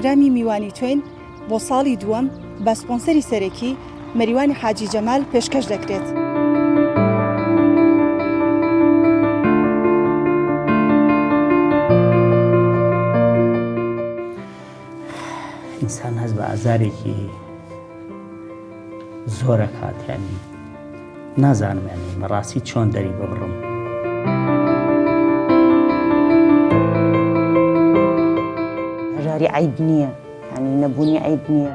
پرۆگرامی میوانی توین بۆ ساڵی دووەم بە سپۆنسەری سەرەکی مەریوانی حاجی جەمال پێشکەش دەکرێت. ئینسان هەست بە ئازارێکی زۆرە کات، یعنی نازانم یعنی بەڕاستی چۆن دەری ببڕم. هەژاری عیب نییە، یعنی نەبوونی عیب نییە.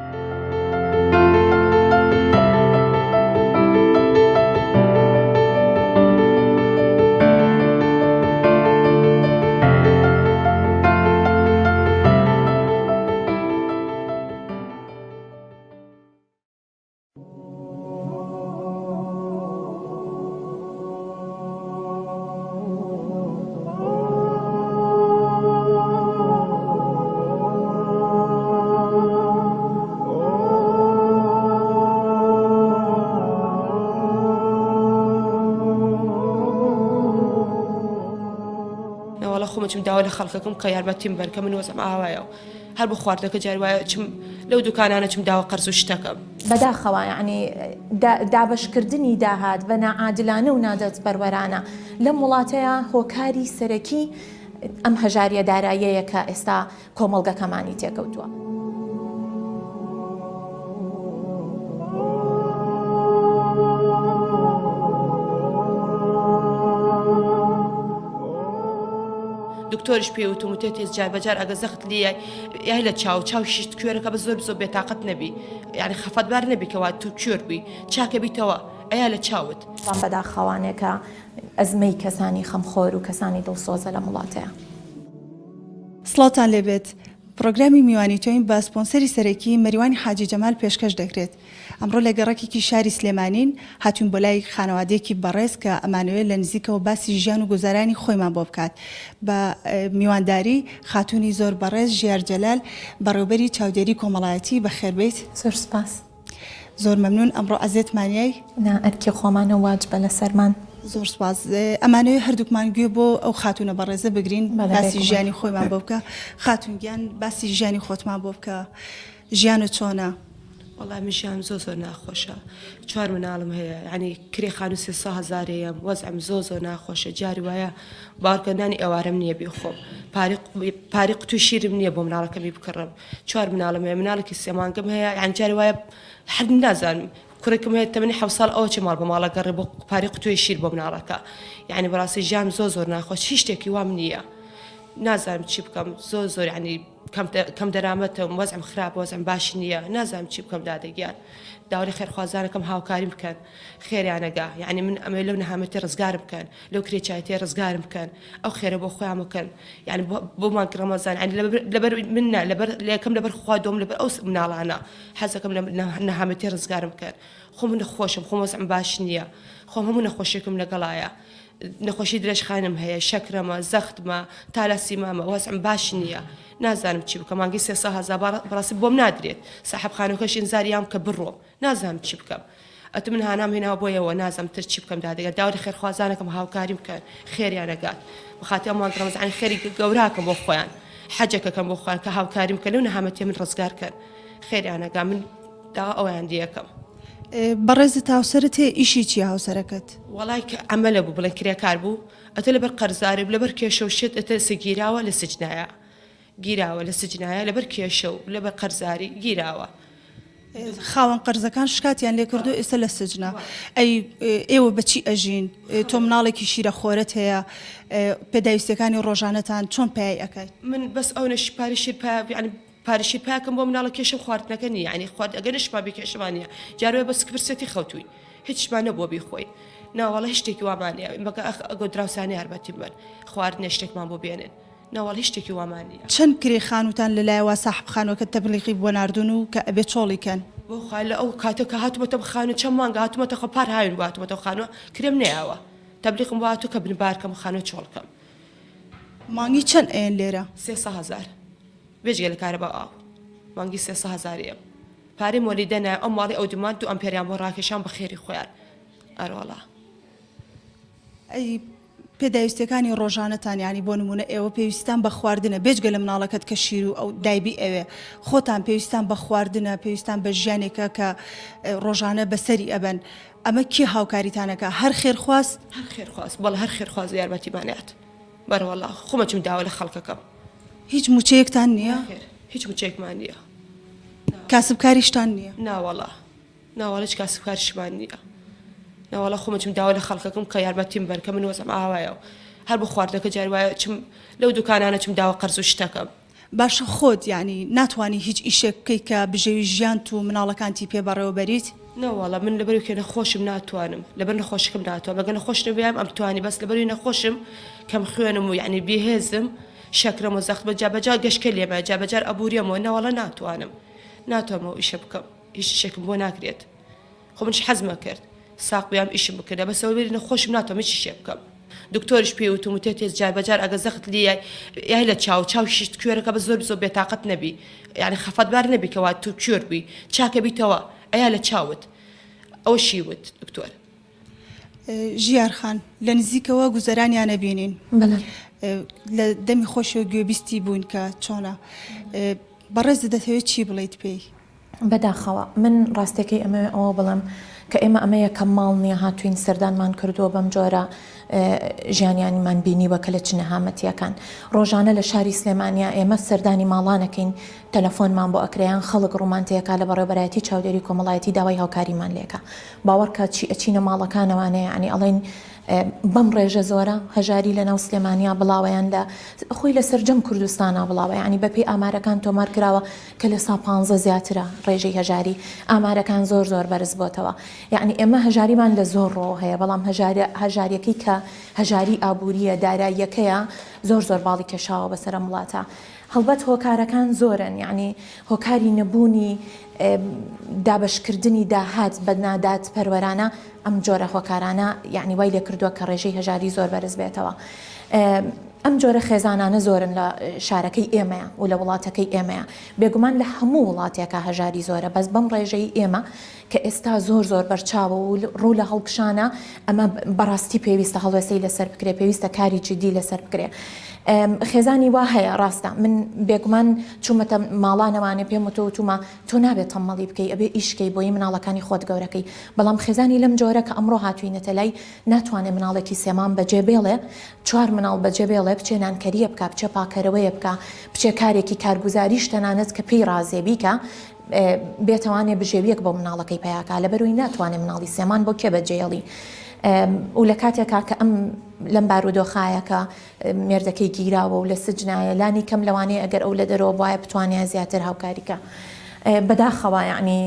خۆمەچم داوا لە خەڵکەکەم کە یارمەتیم بەر کە من وەزم ئاوایە و هەر بە خواردەکە جار وایە چم لەو دوکانانە چم داوا قەرز و شتەکەم بەداخەوە، یعنی دابشکردنی داهات بە نائادلانە و نادەت بەروەرانە لەم وڵاتەیە هۆکاری سەرەکی ئەم هەژاریە داراییەیە کە ئێستا کۆمەڵگەکەمانی تێکەوتووە. دکتۆرش پێوتم وتێ تێز جار بەجار ئەگە زەخت لیە یای لە چاو شیشت کوێرەکە بە زۆر بێتاقەت نەبی، یعنی خەفەتبار نەبی کەوا تو کوێر بووی چاکە بیتەوە ئەیا لە چاوت. بەداخەوانێکە ئەزمەی کەسانی خەمخۆر و کەسانی دڵسۆزە لە وڵاتەیە. سڵاتان لێبێت. پرۆگرامی میوانی توین بە سپۆنسەری سەرەکی مەریوانی حاجی جەمال پێشکەش دەکرێت. ئەمڕۆ لە گەڕەکێکی شاری سلێمانین هاتوون بۆ لای خانەوادەیەکی بەڕێز کە ئەمانوێت لە نزیکەوە باسی ژیان و گوزارانی خۆیمان بۆ بکات. بە میوانداری خاتوونی زۆر بەڕێز ژیار جەلال بەڕێوەبەری چاودێری کۆمەڵایەتی بەخێربێت. زۆر سپاس. زۆر مەمنون. ئەمڕۆ ئەزێتمانیای نا ئەرکی خۆمانە واجبە لە سەرمان. زۆر سپاس. ئەمانەوێت هەردووکمان گوێ بۆ ئەو خاتونە بەڕێزە بگرین باسی ژیانی خۆیمان بۆ بکە. خاتونگیان باسی ژیانی خۆتمان بۆ بکە. ژیان و چۆنە؟ وەڵام من ژیانم زۆر ناخۆشە. 4 مناڵم هەیە، یعنی کرێخان و 300,000 وەزعم زۆر ناخۆشە. جاری وایە باوەڕکردنانی ئێوارەم نییە بێخۆم. پاری قوتوی شیرم نییە بۆ مناڵەکەمی بکڕم. 4 مناڵم هەیە، مناڵێکی 3 مانگم هەیە، یعنی جاری وایە هەر نازانم کوڕێکم هەیە تەمەنی 7 ساڵ ئەوە چ ماڵ بە ماڵە گەڕێ بۆ پاری قوتوی شیر بۆ مناڵەکە. یعنی بەڕاستی ژیانم زۆر ناخۆش، هیچ شتێکی وام نییە. نازانم چی بکەم. زۆر یعنی کەم دەرامەتم، وەزعم خراپ، وەزعم باش نییە، نازانم چی بکەم. دادەگیان داوای خێرخوازانەکەم هاوکاری بکەن، خێریانەگا، یعنی من ئەمە لەو نەهامەتی ڕزگارم بکەن، لەو کرێچایەتی ڕزگارم بکەن، ئەو خێرە بۆ خۆیان بکەن، یعنی بۆمان ڕەمەزان، یعنی لەبەر منە لەکەم لەبەر خوا دۆم لەبەر ئەو مناڵانە حەزەکەم لە نەهامەتی ڕزگارم بکەن. خۆم نەخۆشم، خۆم وەزعم باش نییە، خۆم هەموو نەخۆشیێکم لەگەڵایە. نەخۆشی درێژخانم هەیە، شەکرەمە، زەختمە، تالاسیمامە، وەزعم باش نییە. نازانم چی بکەم. مانگی 300,000 بەڕاستی بۆم نادرێت. ساحەب خانووکەش ئینزاریام کە بڕۆم، نازانم چی بکەم. ئەتە من هانام هێناوە بۆیەوە، نازانم تر چی بکەم. دادەگەر داوای خێرخوازانەکەم هاوکاری بکەن، خێریانەگات، بەخاطر ئەم ڕەمەزان خێری گەوراکەم بۆ خۆیان، حەجەکەکەم بۆ خۆیان کە هاوکاریم بکەن، لەو نەهامەتی من ڕزگارکەن، خێریانەگا. من داوا ئەویان دیەکەم. بەڕێزت هاوسەرت هەیە، ئیشی چیە هاوسەرەکەت؟ وەڵای کە ئەمەلە بوو بڵێن کرێکار بوو، ئەتە لەبەر قەرزاری لەبەر کێشە و شت ئەتە سگیراوە لە سجنایە، گیراوە لە سجنایە لەبەر کێشە و لەبەر قەرزاری گیراوە. خاوەن قەرزەکان شکاتیان لێ کردو، ئێستا لە سجنە. ئێوە بەچی ئەژین؟ تۆ مناڵێکی شیرە خۆرت هەیە، پێداویستەکانی ڕۆژانەتان چۆن پێی ئەەکەیت؟ من بەس ئەو نەشپاری شیر پارشی پاکم بۆ مناڵە کێشە خواردنەکە نیە، یعنی خوارد ئەگەر نشپابی کێشەوانە جاروێ بەس کبرسەتی خەوتووی هیچمانە بۆ بیخۆی. ناوەڵە هیچ شتێکی وامانە بەگە ئەگە دراوسانی هەربەتی بن خواردنە شتێکمان بۆ بێنن. ناوەڵ هیچ شتێکی وامانە. چەند کرێخانوتان لەلایەوە ساحب خانووەکە تەبلیغی بۆ ناردون و کە ئەبێ چۆڵیکەن؟ بۆ خوا لە ئەو کاتە کە هاتوومەتە بخانوو چەند مانگە هاتوومەتە خەپار هاوین بۆ هاتوومەتە خانووە کرێم نەیاوە. تەبلیغم بۆ هاتوو کە بنبارکەم خانووە چۆڵکەم. مانگی چەند ئێن لێرە؟ 300,000 بێژگە لە کارەبا ئاو. مانگی 300,000 پارەی مۆلیدەنە ئەم ماڵی ئەو دومان 2 ئەمپێریان بۆ ڕاکێشان بە خێری خۆیان. ئەرۆڵا پێداویستەکانی ڕۆژانەتان ینی بۆ نمونە ئێوە پێویستان بە خواردنە بێجگە لە مناڵەکەت کە شیر و ئەو دایبی ئەوێ خۆتان پێویستان بە خواردنە پێویستان بە ژیانێکە کە ڕۆژانە بەسەری ئەبەن ئەمە کی هاوکاریتانەکە هەر خێرخواست هەر خێرخواست بەڵ هەر خێرخواست یارمەتیمانێت بەرەوەڵا خۆمەچم داوا لە خەڵکەکەم هیچ موچەیەکتان نییە هیچ موچێکمان نییە کاسبکاریشتان نییە ناوەڵا ناوەڵش کاسبکاریشمان نییە ناوەڵا خۆمەچم داوا لە خەڵکەکەم کە یارمەتیم بەر کە من وەزم ئاوایە و هەر بە خواردەکە جاری وایە چم لەو دوکانانە چم داوا قەرز و شتەکەم باشە خۆت ینی ناتوانانی هیچ ئیشێک بکەیت کە بژێوی ژیان و مناڵەکانتی پێبەڕێوە بەریت نەوەڵە من لەبەر کێ نەخۆشم ناتوانم لەبەر نەخۆشکم ناتوانم لەگە نەخۆش نەبیام ئەم توانی بەس لەبەری نەخۆشم کەم خوێنم و یعنی بێهێزم شەکرم و زەخت بە جابەجار گەشتکە لێمە جابەجار ئەبووریەمەوە نەوەڵە ناتوانمەوە ئیشە بکەم هیچ شێکم بۆ ناکرێت خۆ منش حەزمە کرد ساق بیام ئیشم بکردە بەسەوە بێری نەخۆشم ناتوانم هیچ شێ بکەم دکتۆریش پێوتم و تێتێز جاربەجار ئەگە زەخت لێ یای لە چاوشت کوێرەکە بە زۆر بێتاقەت نەبی یعنی خەفەتبار نەبی کەوا تو کوێر بووی چاکە بیتەوە ئەیا لە چاوت ئەوە شیوت دکتۆر ژیارخان لە نزیکەوە گوزەرانیان نەبینین لە دەمی خۆشەوە گوێبیستی بوون کە چۆنە بەڕێز دەتەوێت چی بڵیت پێی بەداخەوە من ڕاستەکەی ئەمە ئەوە بڵم کە ئێمە ئەمە یەکەم ماڵ نییە هاتوین سەردانمان کردووە بەم جۆرە ژیانیانیمان بینیوە کە لە چنەهامەتیەکان ڕۆژانە لە شاری سلێمانیا ئێمە سەردانی ماڵانەکەین تەلەفۆنمان بۆ ئەکریان خەڵک ڕوومانتەیەکە لە بەڕێوەبەرەتی چاودێری کۆمەڵایەتی داوای هاوکاریمان لێکە باوەڕکە چی ئەچینە ماڵەکانەوانەیە ینی ئەڵێن بەم ڕێژە زۆرە هەژاری لە ناو سلێمانیا بڵاویان لە خۆی لە سەرجەم کوردستانە بڵاوە ینی بەپێی ئامارەکان تۆمار کراوە کە لە 150 زیاترە ڕێژەی هەژاری ئامارەکان زۆر بەرز بۆتەوە یعنی ئێمە هەژاریمان لە زۆر ڕۆ هەیە بەڵام هەژاریەکەی کە هەژاری ئابووریە داراییەکەیە زۆر باڵی کێشاوە بەسەرە وڵاتە هەڵبەت هۆکارەکان زۆرن یعنی هۆکاری نەبوونی دابشکردنی داهات بە نادات پەروەرانە ئەم جۆرە هۆکارانە یعنی وای لێ کردووە کە ڕێژەی هەژاری زۆر بەرز بێتەوە ئەم جۆرە خێزانانە زۆرن لە شارەکەی ئێمەیە و لە وڵاتەکەی ئێمەیە بێگومان لە هەموو وڵاتێکە هەژاری زۆرە بەس بەم ڕێژەی ئێمە کە ئێستا زۆر بەرچاوە و ڕوو لە هەڵکشانە ئەمە بەڕاستی پێویستە هەڵوێستەی لەسەر بکرێ پێویستە کاری جدی لەسەر بکرێ خێزانی وا هەیە ڕاستە من بێگومان چوومەتە ماڵانەوانێ پێم وتومە تۆ نابێت تەمەڵی بکەی ئەبێ ئیشکەی بۆی مناڵەکانی خۆت گەورەکەی بەڵام خێزانی لەم جۆرە کە ئەمڕۆ هاتوینەتە لای ناتوانێت مناڵێکی سێمان بەجێ بێڵێ 4 مناڵ بەجێ بێڵێ بچێ نانکەریە بکە بچێ پاکەرەوەیە بکە بچێ کارێکی کارگوزاریش تەنانەت کە پێی ڕازێبیکە بێتەوانێ بژێویەک بۆ مناڵەکەی پیاکە لەبەرەوەی ناتوانێت مناڵی سێمان بۆ کێ بەجێڵی و لە کاتێکا کە ئەم لەم بارودۆخایەکە مێردەکەی گیراوە و لە سجنایە لانی کەم لەوانەیە ئەگەر ئەو لە دەرەوە وایە بتوانێت زیاتر هاوکاریکە بەداخەوە یعنی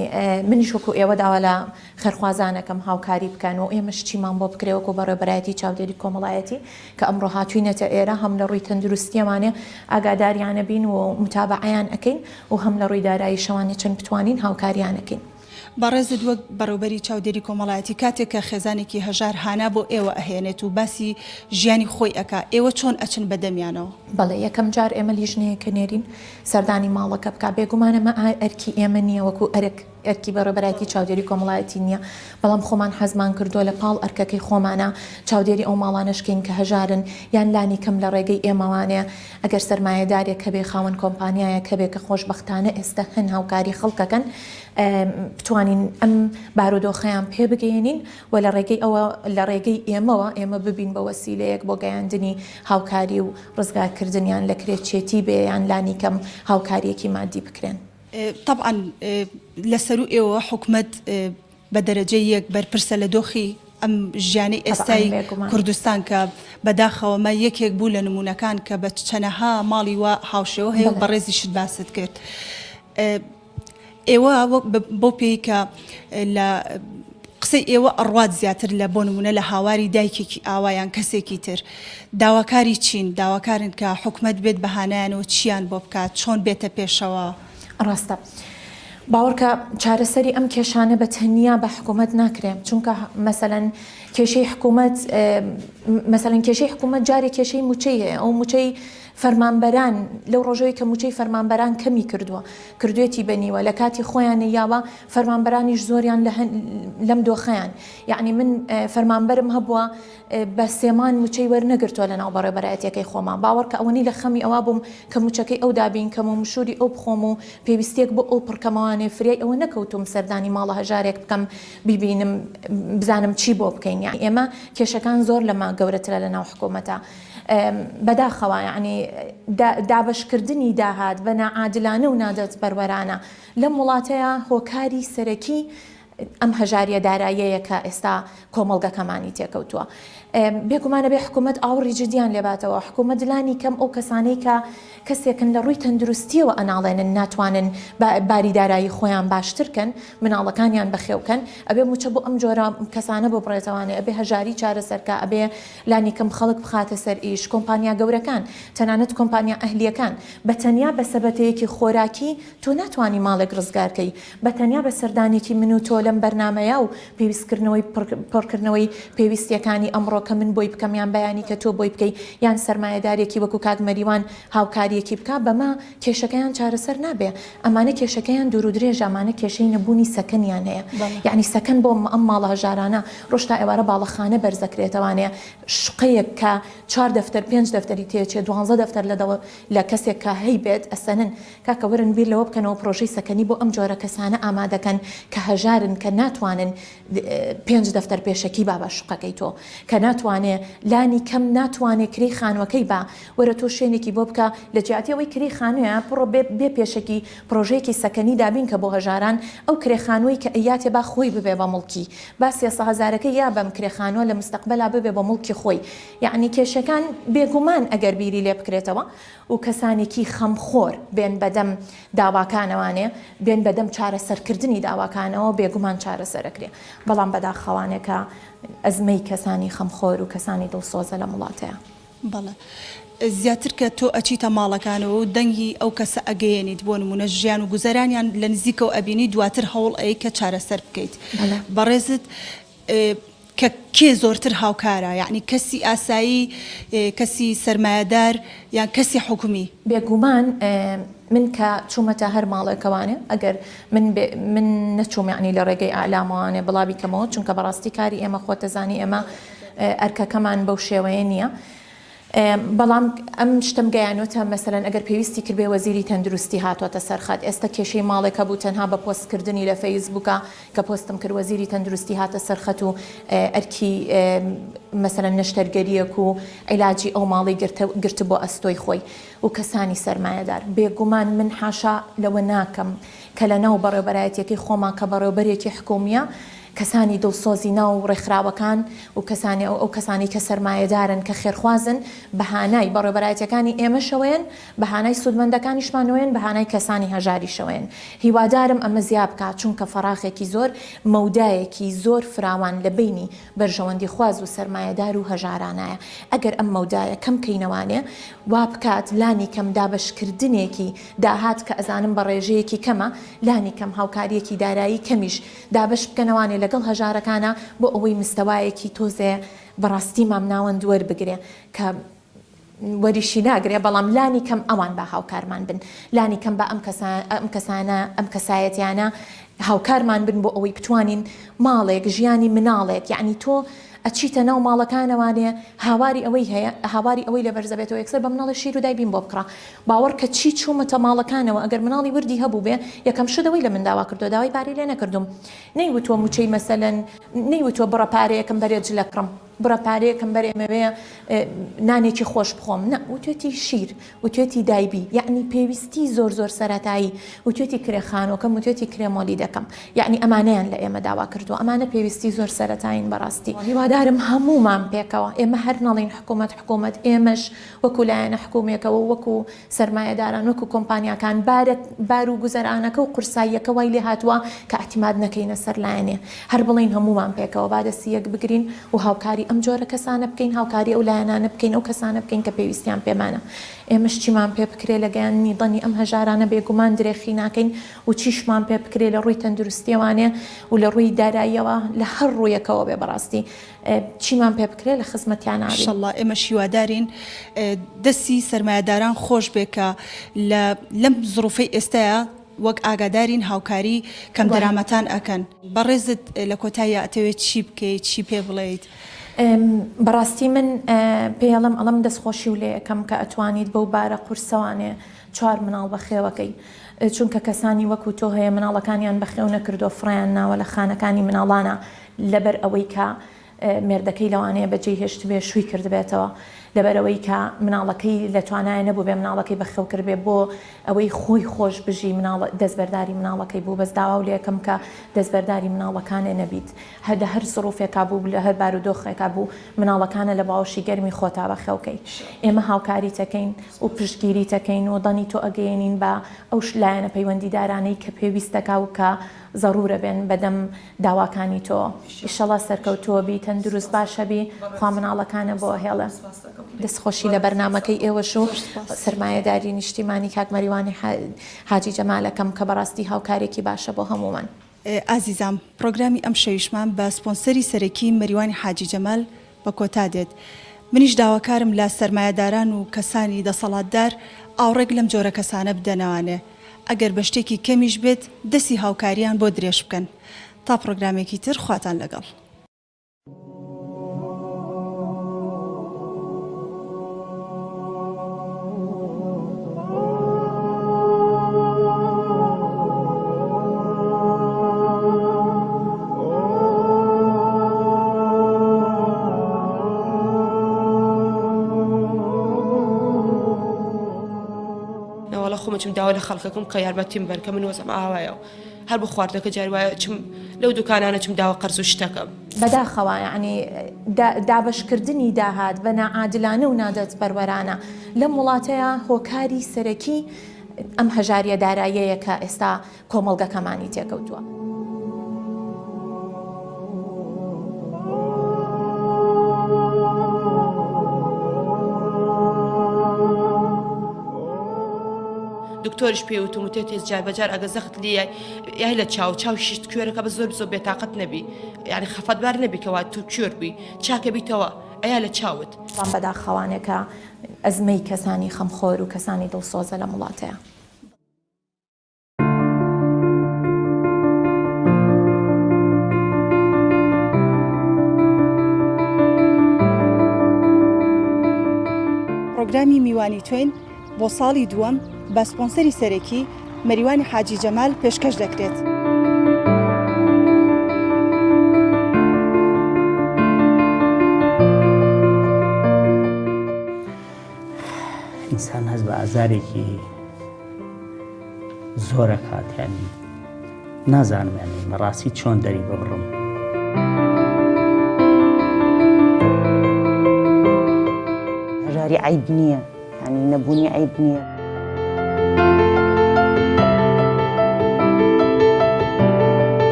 منیش وەکو ئێوە داوا لە خەرخوازانەکەم هاوکاری بکەن و ئێمەش چیمان بۆ بکرێوەکو بەڕێوەبەرایەتی چاودێری کۆمەڵایەتی کە ئەمڕۆ هاتوینەتە ئێرە هەم لە ڕووی تەندروستیەمانێ ئاگاداریانە بین و متابعەیان ئەەکەین و هەم لە ڕووی دارایی شەوانی چەند بتوانین هاوکاریان ئەەکەین بەڕێزت وەک بەڕێوەبەری چاودێری کۆمەڵایەتی کاتێک کە خێزانێکی هەژار هانا بۆ ئێوە ئەهێنێت و باسی ژیانی خۆی ئەکا ئێوە چۆن ئەچن بەدەمیانەوە بەڵێ یەکەم جار ئێمە لیژنەیە کە نێرین سەردانی ماڵەکە بکە بێگومانەمە ئەرکی ئێمە نییە وەکو ئەرکی بەڕێوەبەرایەتی چاودێری کۆمەڵایەتی نییە بەڵام خۆمان حەزمان کردووە لە پاڵ ئەرکەکەی خۆمانە چاودێری ئەو ماڵانەشکین کە هەژارن یان لانی کەم لە ڕێگەی ئێمەوانەیە ئەگەر سەرمایەدارێک کە بێ خاوەن کۆمپانیایە کە بێ کە خۆشبەختانە ئێستا هەن هاوکاری خەڵکەکەن بتوانین ئەم بارودۆخەیان پێ بگەێنین و لە ڕێگەی ئەوە لە ڕێگەی ئێمەوە ئێمە ببین بە وەسیلەیەک بۆ گەیاندنی هاوکاری و ڕزگارکردنیان لە کرێچێتی بێ یان لانی کەم هاوکاریەکی مادی بکرێن طبعا لەسەر ئێوە حکومەت بە دەرەجەی یەک بەرپرسە لە دۆخی ئەم ژیانی ئێستای کوردستان کە بەداخەوەمە یەکێک بوو لە نمونونەکان کە بە چەنەها ماڵی وە هاوشێوە هەیە بەڕێزی شت باست کرد ئێوە بۆ پێی کە لە قسەی ئێوە ئەڕوات زیاتر لە بۆ نمونە لە هاواری دایکێکی ئاوایان کەسێکی تر داواکاری چین داواکارن کە حکومەت بێت بەهانایانەوە چیان بۆ بکات چۆن بێتە پێشەوە ڕاستە باوەڕکە چارەسەری ئەم کێشانە بە تەنیا بە حکوومەت ناکرێم چونکە مەسەلەن کێشەی حکوومەت مەسەلەن کێشەی حکوومەت جارێک کێشەی موچەی هەیە ئەو موچەی فەرمانبەران لەو ڕۆژەوەی کە موچەی فەرمانبەران کەمی کردوێتی بەنیوە لە کاتی خۆیان یاوە فەرمانبەرانیش زۆریان لەم دۆخەیان یعنی من فەرمانبەرم هەبووە بە سێمان موچەی وەرنەگرتووە لە ناو بەڕێبەرایەتەکەی خۆمان باوەڕ کە ئەوەنی لە خەمی ئەوە بووم کە موچەکەی ئەو دابین کەم و مشوری ئەو بخۆم و پێویستێک بۆ ئەو پڕکەمەوانێ فریای ئەوە نەکەوتم سەردانی ماڵە هەژارێک بکەم بیبینم بزانم چی بۆ بکەین یعنی ئێمە کێشەکان زۆر لەمە گەورەترە لە ناو حکوومەتە بەداخەوە یعنی دابشکردنی داهات بە نائادلانە و نادەست بەروەرانە لەم وڵاتەیە هۆکاری سەرەکی ئەم هەژاریە داراییەیە کە ئێستا کۆمەڵگەکەمانی تێکەوتووە بێگومانە بێ حکوومەت ئاوڕی جدیان لێباتەوە حکوومەت دلانی کەم ئەو کەسانەی کە کەسێکن لە ڕووی تەندروستیەوە ئەناڵێنن ناتوانن باری دارایی خۆیان باشترکەن مناڵەکانیان بەخێوکەن ئەبێ موچە بۆ ئەم جۆرە کەسانە بۆ بڕێتەوانێ ئەبێ هەژاری چارەسەرکە ئەبێ لانی کەم خەڵک بخاتە سەر ئیش کۆمپانیا گەورەکان تەنانەت کۆمپانیا ئەهلیەکان بە تەنیا بە سەبەتەیەکی خۆراکی تۆ ناتوانانی ماڵێک ڕزگارکەی بە تەنیا بە سەردانێکی من و تۆ لەم بەرنامەیە و پێویستکردنەوەی پڕکردنەوەی پێویستیەکانی ئەمڕۆ کە من بۆی بکەم یان بەیانی کە تۆ بۆی بکەی یان سەرمایەدارێکی وەکو کاک مەریوان هاوکاریەکی بکە بەمە کێشەکەیان چارەسەر نابێ ئەمانە کێشەکەیان دوور و درێژ ئەمانە کێشەی نەبوونی سەکەنیان هەیە یعنی سەکەن بۆ ئەم ماڵە هەژارانە ڕۆژتا ئێوارە باڵەخانە بەرزەکرێتەوانەیە شقەیەک کە 4 دەفتەر 5 دەفتەری تێچێ 12 دەفتەر لە کەسێک کە هەی بێت ئەسەنن کاکە وەرن بیر لەوە بکەنەوە پرۆژەی سەکەنی بۆ ئەم جۆرە کەسانە ئامادەکەن کە هەژارن کە ناتوانن 5 دەفتەر پێشەکی با بە شقەکەی تۆ کە ناتوانێ لانی کەم ناتوانێ کری خانوەکەی با وەرە تۆ شوێنێکی بۆ بکە لە جیاتیەوەی کری خانوویە پڕۆ بێ پێشەکی پرۆژەیەکی سەکەنی دابین کە بۆ هەژاران ئەو کرێخانووی کە ئەیاتێ با خۆی ببێ بە مڵکی با 300,000ەکە یا بەم کرێخانوە لە مستەقبەلا ببێ بە مڵکی خۆی یعنی کێشەکان بێگومان ئەگەر بیری لێ بکرێتەوە و کەسانێکی خەمخۆر بێن بەدەم داواکانەوانێ بێن بەدەم چارەسەرکردنی داواکانەوە بێگومان چارەسەرەکرێ بەڵام بەداخەوانێکە ئەزمەی کەسانی خەمخۆر و کەسانی دڵسۆزە لە وڵاتەیە بەڵێ زیاتر کە تۆ ئەچیتە ماڵەکانەوە و دەنگی ئەو کەسە ئەگەیەنیت بۆ نمونە ژیان و گوزەرانیان لە نزیکە و ئەبینی دواتر هەوڵ ئەی کە چارەسەر بکەیت بەڕێزت کە کێ زۆرتر هاوکارە یعنی کەسی ئاسایی کەسی سەرمایەدار یان کەسی حکومی بێگومان من کە چوومەتە هەر ماڵێکەوانێ ئەگەر من نەچووم یعنی لە ڕێگەی ئالاموانێ بڵاوی کەمەوە چونکە بەڕاستی کاری ئێمە خۆتەزانی ئێمە ئەرکەکەمان بەو شێوەیە نییە بەڵام ئەم شتم گەیانوتە مەسەرەن ئەگەر پێویستی کردبێ وەزیری تەندروستی هاتوۆتە سەرخەت ئێستا کێشەی ماڵێکە بوو تەنها بە پۆستکردنی لە فەیسبووکە کە پۆستم کرد وەزیری تەندروستی هاتە سەرخەت و ئەرکی مەسەرەن نەشتەرگەریەک و عیلاجی ئەو ماڵی گرت بۆ ئەستۆی خۆی و کەسانی سەرمایەدار بێگومان من حاشا لەوە ناکەم کە لە ناو بەڕێوەبەرایەتێکی خۆمان کە بەڕێوەبەرێکی حکومیە کەسانی دڵسۆزی ناو ڕێکخراوەکان و کەسانی ئەو کەسانی کە سەرمایەدارن کە خێرخوازن بەهانای بەڕێوەبەرایەتەکانی ئێمەشەوەن بەهانای سودمەندەکانیشمانەوەن بەهانای کەسانی هەژاریشەوەن هیوادارم ئەمە زیاد بکات چونکە فەراخێکی زۆر مەودایەکی زۆر فراوان لە بینی بەرژەوەندی خواز و سەرمایەدار و هەژارانایە ئەگەر ئەم مەودایە کەم کەینەوانێ وا بکات لانی کەم دابشکردنێکی داهات کە ئەزانم بە ڕێژەیەکی کەمە لانی کەم هاوکاریەکی دارایی کەمیش دابش بکەنەوانێ لەگەڵ هەژارەکانە بۆ ئەوەی مستەوایەکی تۆزێ بەڕاستی مامناوەند وەربگرێ کە وەریشی ناگرێ بەڵام لانی کەم ئەوان بە هاوکارمان بن لانی کەم بە ئەم کەسایەتیانە هاوکارمان بن بۆ ئەوەی بتوانین ماڵێک ژیانی مناڵێک یعنی تۆ ئەچیتە ناو ماڵەکانەوانێ هاواری ئەوەی هەیە هاواری ئەوەی لە بەرزەبێتەوە یەکسەر بە مناڵی شیر و دایبین بۆ بکڕا باوەڕ کە چی چوومەتە ماڵەکانەوە ئەگەر مناڵی وردی هەبوو بێ یەکەم شدەوەی لە من داوا کردو داوای پارەی لێ نەکردوم نەیوتوە موچەی مەسەلەن نەیوتوە بڕە پارەیەکم بەرێ جلەکڕم بڕە پارەیەکم بەرێمەوێ نانێکی خۆش بخۆم نە وتێتی شیر وتێتی دایبی یعنی پێویستی زۆر زۆر سەرەتایی وتێتی کرێخانۆکەم وتێتی کرێمۆلی دەکەم یعنی ئەمانەیان لە ئێمە داوا کردو ئەمانە پێویستی زۆر سەرەتاین بەڕاستی هیوادارم هەمومان پێکەوە ئێمە هەر نەڵین حکوومەت ئێمەش وەکو لایەنە حکوومێکەوە وەکو سەرمایەداران وەکو کۆمپانیاکان بار و گوزەرانەکە و قورساییەکە وای لێ هاتووە کە ئەتیماد نەکەینە سەر لایەنێ هەر بڵین هەمومان پێکەوە با دەستی یەک بگرین و هاوکاری ئەم جۆرە کەسانە بکەین هاوکاری ئەو لایەنانە بکەین ئەو کەسانە بکەین کە پێویستیان پێمانە ئێمەش چیمان پێ بکرێ لە گەیاندنی دڵنی ئەم هەژارانە بێگومان درێخی ناکەین و چیشمان پێ بکرێ لە ڕووی تەندروستیەوانێ و لە ڕووی داراییەوە لە هەر ڕوویەکەوە بێ بەڕاستی چیمان پێ بکرێ لە خزمەتیان ناوی ئینشەڵڵا ئێمە شیوادارین دەستی سەرمایه‌داران خۆش بێ کە لەم زروفەی ئێستاە وەک ئاگادارین هاوکاری کەم دەرامەتان ئەکەن بەڕێزت لە کۆتایی ئەتەوێت چی بکەیت چی پێ بڵێیت بەڕاستی من پێڵم ئەڵم دەستخۆشی و لێ یەکەم کە ئەتوانیت بەو بارە قورسەوانێ 4 مناڵ بەخێوەکەی چونکە کەسانی وەکو تۆ هەیە مناڵەکانیان بەخێو نەکردو فڕیان ناوە لە خانەکانی مناڵانە لەبەر ئەوەی کە مێردەکەی لەوانەیە بەجێی هێشت بێ شووی کردبێتەوە لەبەرەوەی کە مناڵەکەی لە توانایە نەبوو بێ مناڵەکەی بەخێو کرد بێ بۆ ئەوەی خۆی خۆش بژی دەستبەرداری مناڵەکەی بوو بەس داوا و لێکم کە دەستبەرداری مناڵەکانێ نەبیت هەدە هەر سڕوفێکا بوو لە هەر بارودۆخێکا بوو مناڵەکانە لە باوەشی گەرمی خۆتا بەخێوکەی ئێمە هاوکاری تەکەین و پشتگیری تەکەین و دەنی تۆ ئەگەێنین بە ئەو لایەنە پەیوەندیدارانەی کە پێویستەکە و کە ضرورە بێن بەدەم داواکانی تۆ ئیشەڵا سەرکەوتووە بی تەندروست باشە بی خوا مناڵەکانە بۆ هێڵە دەستخۆشی لە بەرنامەکەی ئێوەش و سرمایه‌داری نیشتیمانی کاک مەریوانی حاجی جەمالەکەم کە بەڕاستی هاوکارێکی باشە بۆ هەمومان ئازیزام پرۆگرامی ئەم شەویشمان بە سپۆنسەری سەرەکی مەریوانی حاجی جەمال بە کۆتا دێت منیش داواکارم لە سەرمایه‌داران و کەسانی دەسەڵاتدار ئاوڕێک لەم جۆرە کەسانە بدەنەوانێ ئەگەر بە شتێکی کەمیش بێت دەستی هاوکاریان بۆ درێژ بکەن تا پرۆگرامێکی تر خواتان لەگەڵ خۆمەچم داوا لە خەڵکەکەم کە یارمەتیم بەرکە من وەزم ئاوایە هەر بۆ خواردەکە جاری وایە چم لەو دوکانانە چم داوا قەرز و شتەکەم بەداخەوە یعنی دابشکردنی داهات بە نائادلانە و نادەت پەروەرانە لەم وڵاتەیە هۆکاری سەرەکی ئەم هەژاریە داراییەیە کە ئێستا کۆمەڵگەکەمانی تێکەوتووە. دکتۆریش پێوتم وتێت تێز جار بەجار ئەگە زەخت لێ یای لە چاو شیشت کوێرەکە بە زۆر بێتاقەت نەبی یعنی خەفەتبار نەبیکەوە تو کوێر بووی چاکە بیتەوە ئەیا لە چاوت بەداخەوانێکە ئەزمەی کەسانی خەمخۆر و کەسانی دڵسۆزە لە وڵاتەیە. پرۆگرامی میوانی توین بۆ ساڵی دووەم بە سپۆنسەری سەرەکی مەریوانی حاجی جەمال پێشکەش دەکرێت. ئینسان هەست بە ئازارێکی زۆرە کاتیانی نازانم یانی بەڕاستی چۆن دەری ببڕم. هەژاری عیب نییە، یعنی نەبوونی عیب نییە.